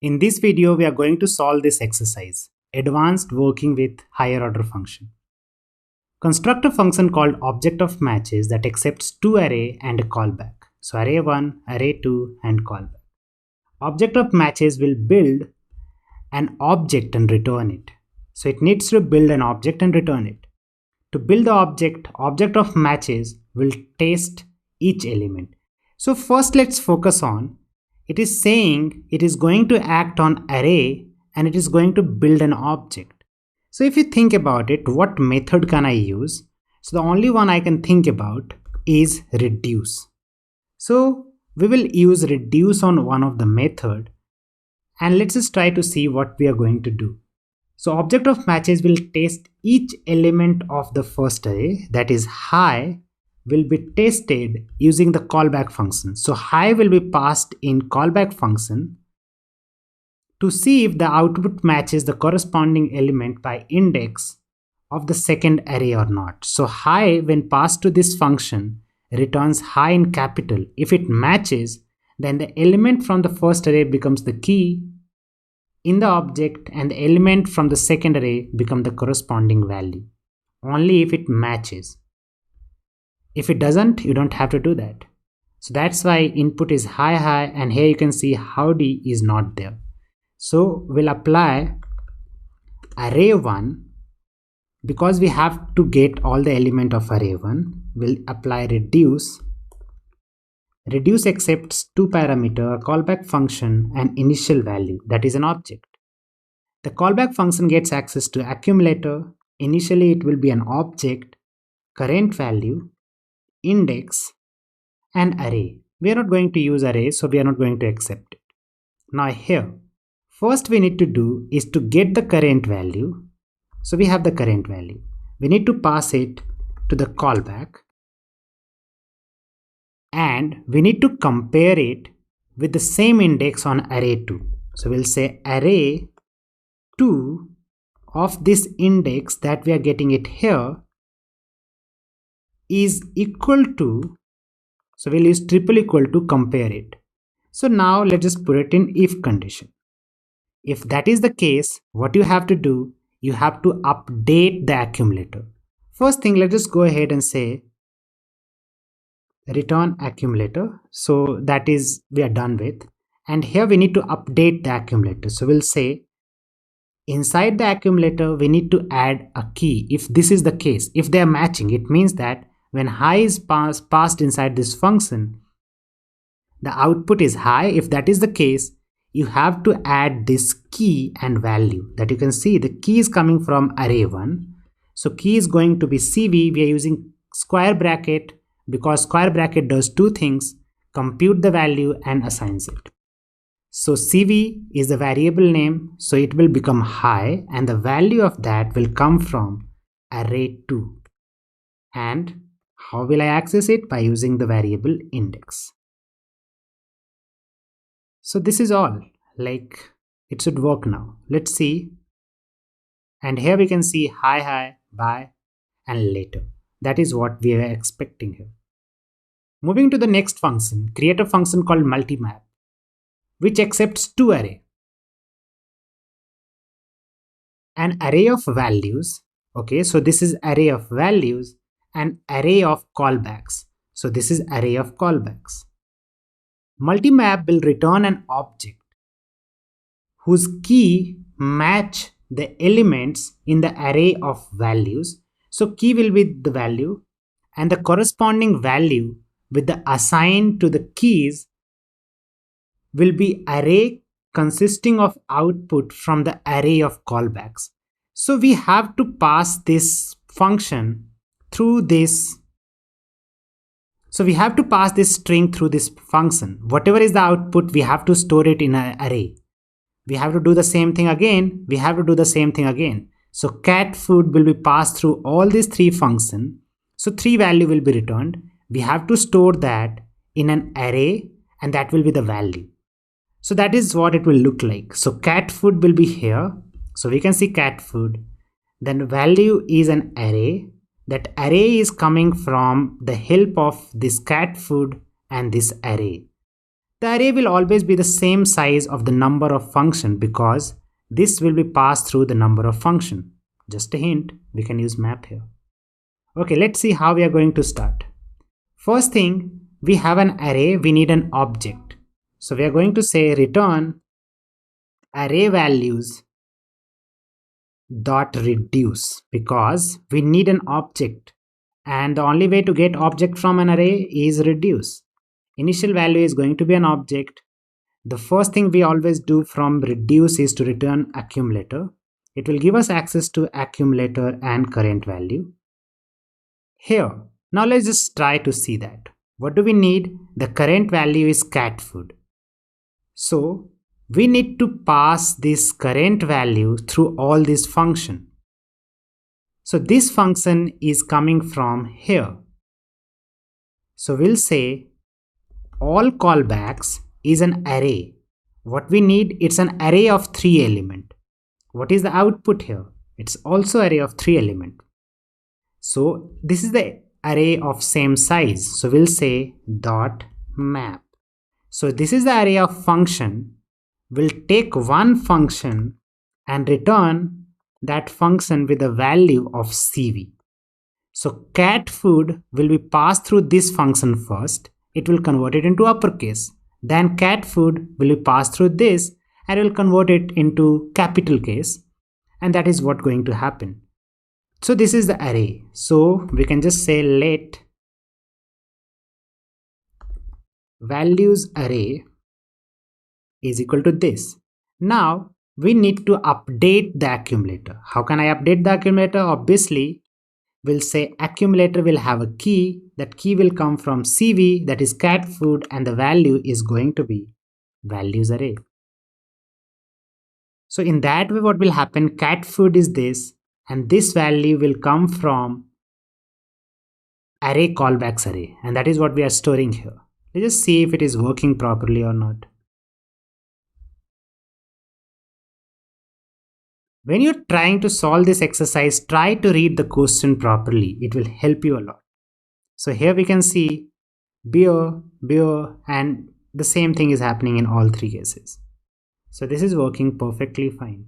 In this video, we are going to solve this exercise, advanced working with higher order function. Construct a function called object of matches that accepts two array and a callback. So array 1, array 2 and callback. Object of matches will build an object and return it. So it needs to build an object and return it. To build the object of matches will test each element. So first let's focus on, it is saying it is going to act on array and it is going to build an object. So if you think about it, what method can I use? So the only one I can think about is reduce. So we will use reduce on one of the method and let's just try to see what we are going to do. So object of matches will test each element of the first array, that is high will be tested using the callback function. So high will be passed in callback function to see if the output matches the corresponding element by index of the second array or not. So high when passed to this function returns high in capital. If it matches, then the element from the first array becomes the key in the object and the element from the second array become the corresponding value. Only if it matches. If it doesn't, you don't have to do that. So that's why input is high and here you can see howdy is not there. So we'll apply array 1 because we have to get all the element of array 1. We'll apply reduce. Reduce accepts two parameter, a callback function and initial value, that is an object. The callback function gets access to accumulator. Initially it will be an object, current value, index and array. We are not going to use array, so we are not going to accept it. Now here, first we need to do is to get the current value. So we have the current value. We need to pass it to the callback and we need to compare it with the same index on array 2. So we'll say array 2 of this index that we are getting it here is equal to, so we'll use triple equal to compare it. So now let's just put it in if condition. If that is the case, what you have to do, you have to update the accumulator. First thing, let's just go ahead and say return accumulator. So that is we are done with. And here we need to update the accumulator. So we'll say inside the accumulator, we need to add a key. If this is the case, if they are matching, it means that when high is passed inside this function, the output is high. If that is the case, you have to add this key and value that you can see the key is coming from array 1. So key is going to be CV. We are using square bracket because square bracket does two things, compute the value and assigns it. So CV is the variable name, so it will become high and the value of that will come from array 2. And how will I access it? By using the variable index. So this is all, like it should work now. Let's see. And here we can see high, by and later. That is what we are expecting here. Moving to the next function, create a function called multimap, which accepts two array. An array of values. Okay, so this is array of values and array of callbacks. So this is array of callbacks. Multimap will return an object whose key match the elements in the array of values. So key will be the value and the corresponding value with the assigned to the keys will be array consisting of output from the array of callbacks. So we have to pass this function through this. So we have to pass this string through this function. Whatever is the output, we have to store it in an array. We have to do the same thing again. We have to do the same thing again. So cat food will be passed through all these three functions. So 3 value will be returned. We have to store that in an array and that will be the value. So that is what it will look like. So cat food will be here. So we can see cat food. Then value is an array. That array is coming from the help of this cat food and this array. The array will always be the same size of the number of function because this will be passed through the number of function. Just a hint, we can use map here. Okay, let's see how we are going to start. First thing, we have an array, we need an object. So we are going to say return array values dot reduce because we need an object and the only way to get object from an array is reduce. Initial value is going to be an object. The first thing we always do from reduce is to return accumulator. It will give us access to accumulator and current value. Here, now let's just try to see that. What do we need? The current value is cat food. So we need to pass this current value through all this function. So this function is coming from here. So we'll say all callbacks is an array. What we need, it's an array of 3 elements. What is the output here? It's also array of 3 elements. So this is the array of same size. So we'll say dot map. So this is the array of function. We'll take one function and return that function with a value of CV. So cat food will be passed through this function first. It will convert it into uppercase. Then cat food will be passed through this and will convert it into capital case. And that is what going to happen. So this is the array. So we can just say let values array is equal to this. Now we need to update the accumulator. How can I update the accumulator? Obviously, we'll say accumulator will have a key. That key will come from CV, that is cat food, and the value is going to be values array. So in that way, what will happen? Cat food is this, and this value will come from array callbacks array, and that is what we are storing here. Let's just see if it is working properly or not. When you're trying to solve this exercise, try to read the question properly. It will help you a lot. So here we can see beer, beer, and the same thing is happening in all 3 cases. So this is working perfectly fine.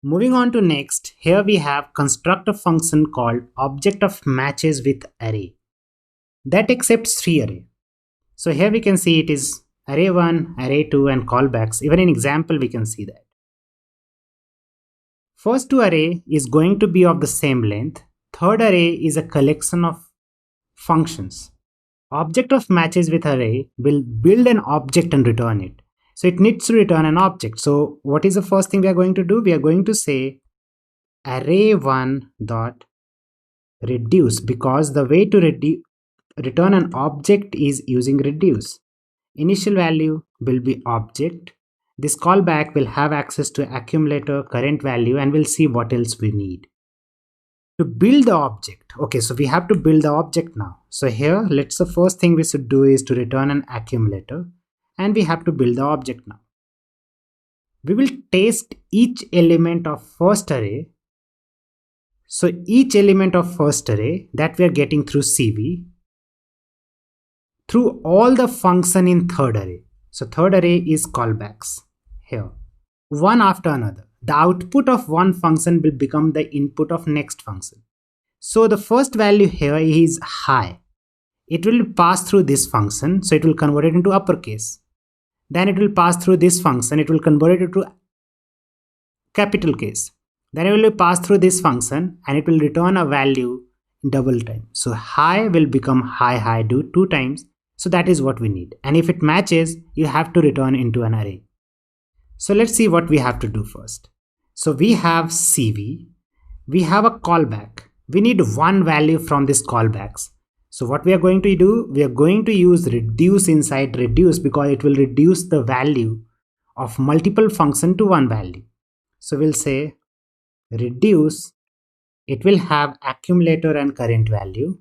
Moving on to next, here we have construct a function called object of matches with array that accepts 3 array. So here we can see it is array 1, array 2, and callbacks. Even in example, we can see that. First 2 array is going to be of the same length. Third array is a collection of functions. Object of matches with array will build an object and return it. So it needs to return an object. So what is the first thing we are going to do? We are going to say array1 dot reduce because the way to return an object is using reduce. Initial value will be object. This callback will have access to accumulator, current value, and we'll see what else we need. To build the object, okay, so we have to build the object now. So here, the first thing we should do is to return an accumulator, and we have to build the object now. We will test each element of first array. So each element of first array that we are getting through CV, through all the function in third array. So third array is callbacks here, one after another. The output of one function will become the input of next function. So the first value here is high. It will pass through this function, so it will convert it into uppercase. Then it will pass through this function, it will convert it into capital case. Then it will pass through this function and it will return a value double time. So high will become high do 2 times. So that is what we need. And if it matches, you have to return into an array. So let's see what we have to do first. So we have CV, we have a callback. We need one value from this callbacks. So what we are going to do, we are going to use reduce inside reduce because it will reduce the value of multiple function to one value. So we'll say reduce, it will have accumulator and current value.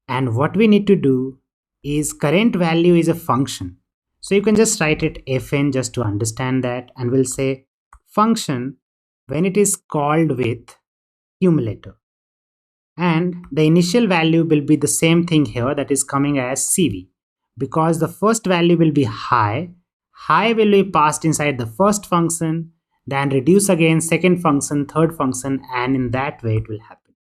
And what we need to do is current value is a function. So you can just write it fn just to understand that, and we'll say function when it is called with accumulator. And the initial value will be the same thing here, that is coming as CV. because the first value will be high. High will be passed inside the first function, then reduce again, second function, third function, and in that way it will happen.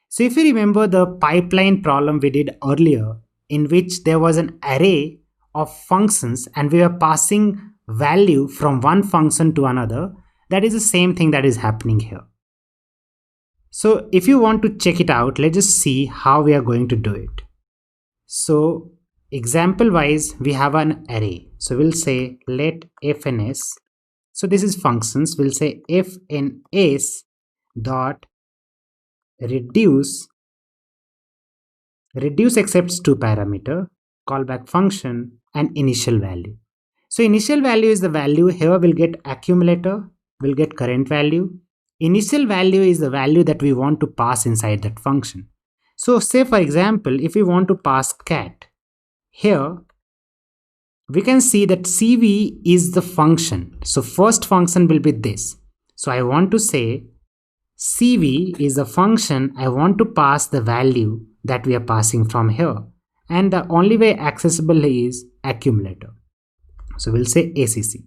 So if you remember the pipeline problem we did earlier, in which there was an array of functions and we were passing value from one function to another, that is the same thing that is happening here. So if you want to check it out, let's just see how we are going to do it. So example wise, we have an array. So we'll say let fns. So this is functions. We'll say fns dot reduce accepts two parameter, callback function, and initial value. So initial value is the value. Here we'll get accumulator, we'll get current value. Initial value is the value that we want to pass inside that function. So say for example, if we want to pass cat, here we can see that cv is the function. So first function will be this. So I want to say cv is the function. I want to pass the value that we are passing from here, and the only way accessible is accumulator. So we'll say acc.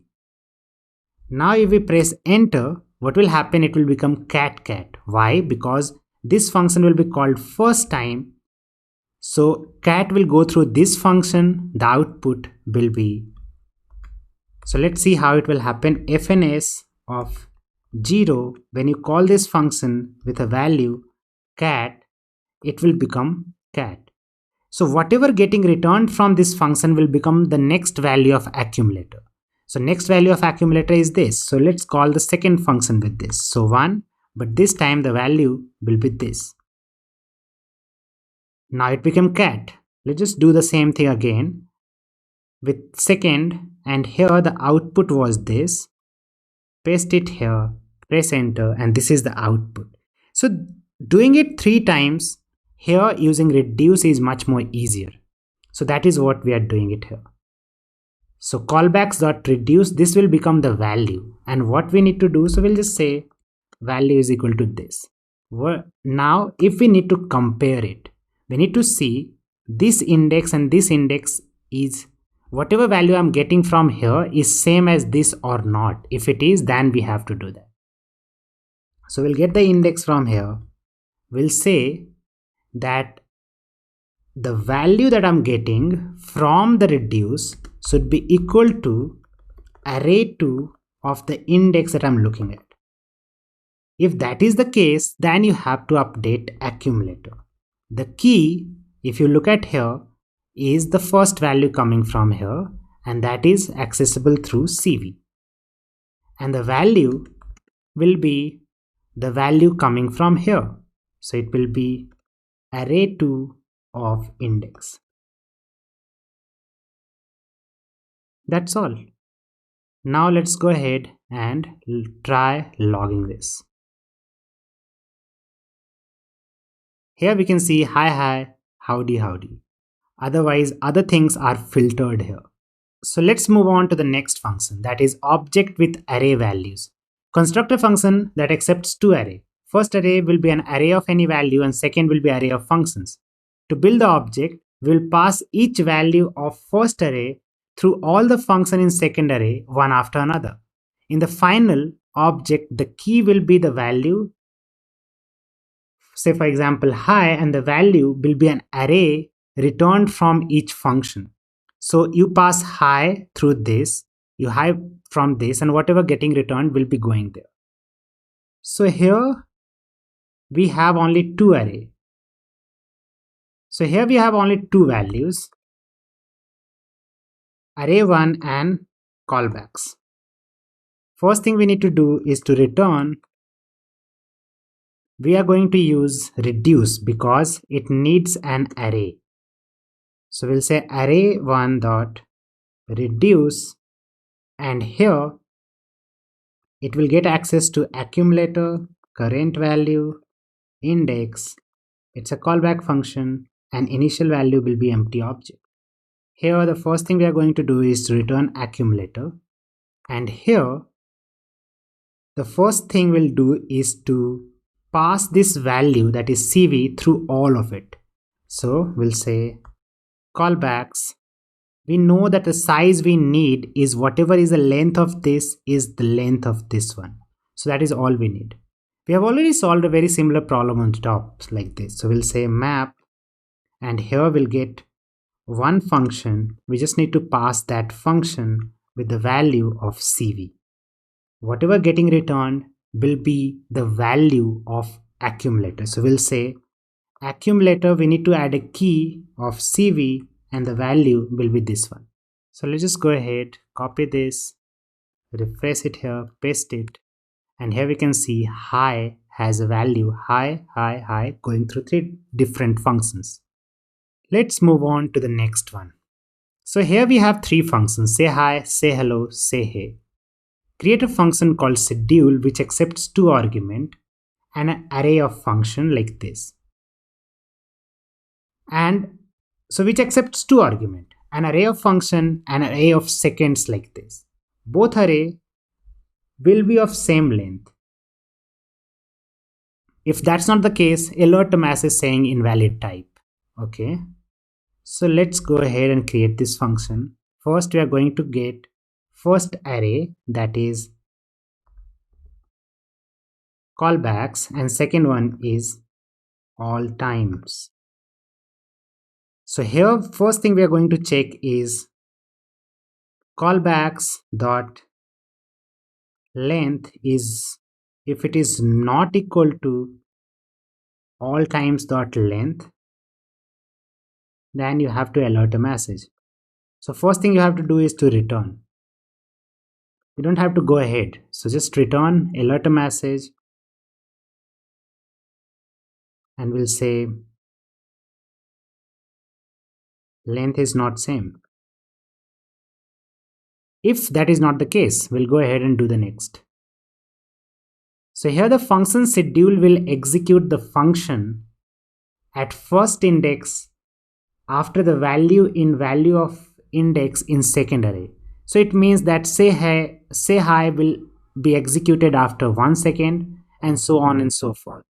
Now if we press enter, what will happen? It will become cat. Why? Because this function will be called first time. So cat will go through this function, the output will be. So let's see how it will happen. fns of 0, when you call this function with a value cat, it will become cat. So whatever getting returned from this function will become the next value of accumulator. So next value of accumulator is this. So let's call the second function with this. So 1, but this time the value will be this. Now it became cat. Let's just do the same thing again with second, and here the output was this. Paste it here, press enter, and this is the output. So doing it 3 times here using reduce is much more easier. So that is what we are doing it here. So callbacks.reduce, this will become the value, and what we need to do, so we'll just say value is equal to this. Now if we need to compare it, we need to see this index and this index is whatever value I'm getting from here is same as this or not. If it is, then we have to do that. So we'll get the index from here. We'll say that the value that I'm getting from the reduce should be equal to array2 of the index that I'm looking at. If that is the case, then you have to update accumulator. The key, if you look at here, is the first value coming from here, and that is accessible through cv. And the value will be the value coming from here. So it will be array2 of index. That's all. Now let's go ahead and try logging this. Here we can see hi, howdy. Otherwise, other things are filtered here. So let's move on to the next function, that is object with array values. Construct a function that accepts 2 array. First array will be an array of any value and second will be array of functions. To build the object, we'll pass each value of first array through all the function in second array one after another. In the final object, the key will be the value. Say for example hi, and the value will be an array returned from each function. So you pass hi through this, you hi from this, and whatever getting returned will be going there. So here we have only 2 array. So here we have only 2 values, array1 and callbacks. First thing we need to do is to return. We are going to use reduce because it needs an array. So we'll say array1 dot reduce, and here it will get access to accumulator, current value, index. It's a callback function, and initial value will be empty object. Here the first thing we are going to do is to return accumulator, and here the first thing we'll do is to pass this value, that is cv, through all of it. So we'll say callbacks we know that the size we need is whatever is the length of this is the length of this one. So that is all we need. We have already solved a very similar problem on top like this. So we'll say map, and here we'll get one function. We just need to pass that function with the value of CV. Whatever getting returned will be the value of accumulator. So we'll say accumulator, we need to add a key of CV and the value will be this one. So let's just go ahead, copy this, refresh it here, paste it, and here we can see hi has a value hi going through 3 different functions. Let's move on to the next one. So here we have 3 functions: say hi, say hello, say hey. Create a function called schedule which accepts 2 arguments and an array of function like this. And so which accepts 2 arguments, an array of function and an array of seconds like this. Both array will be of same length. If that's not the case, alert a message saying invalid type. Okay. So let's go ahead and create this function. First, we are going to get first array, that is callbacks, and second one is all times. So here, first thing we are going to check is callbacks dot length is, if it is not equal to all times dot length, then you have to alert a message. So first thing you have to do is to return. You don't have to go ahead. So just return, alert a message, and we'll say length is not same. If that is not the case, we'll go ahead and do the next. So here the function schedule will execute the function at first index after the value of index in second array. So it means that say hi will be executed after 1 second, and so on and so forth.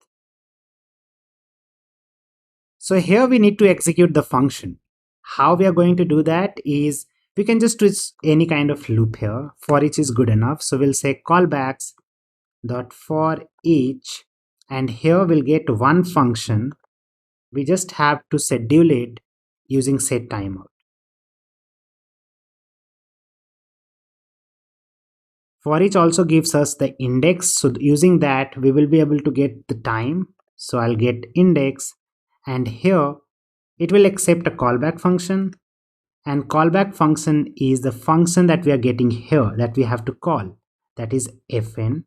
So here we need to execute the function. How we are going to do that is we can just do any kind of loop here. For each is good enough. So we'll say callbacks dot for each, and here we'll get one function. We just have to schedule it using set timeout. For each also gives us the index. So using that, we will be able to get the time. So I'll get index, and here it will accept a callback function. And callback function is the function that we are getting here that we have to call. That is fn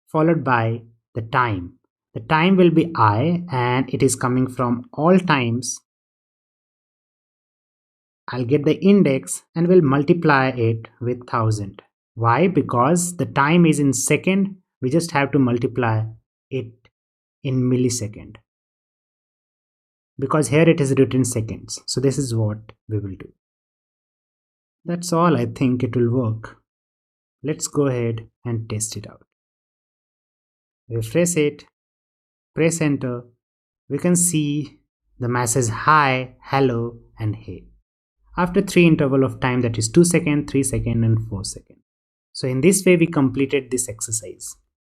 followed by the time. The time will be I, and it is coming from all times. I'll get the index and will multiply it with 1000. Why? Because the time is in second. We just have to multiply it in millisecond. Because here it is written seconds. So this is what we will do. That's all. I think it will work. Let's go ahead and test it out. Refresh it, press enter. We can see the message hi, hello, and hey. After 3 interval of time, that is 2 seconds, 3 seconds, and 4 seconds. So in this way, we completed this exercise.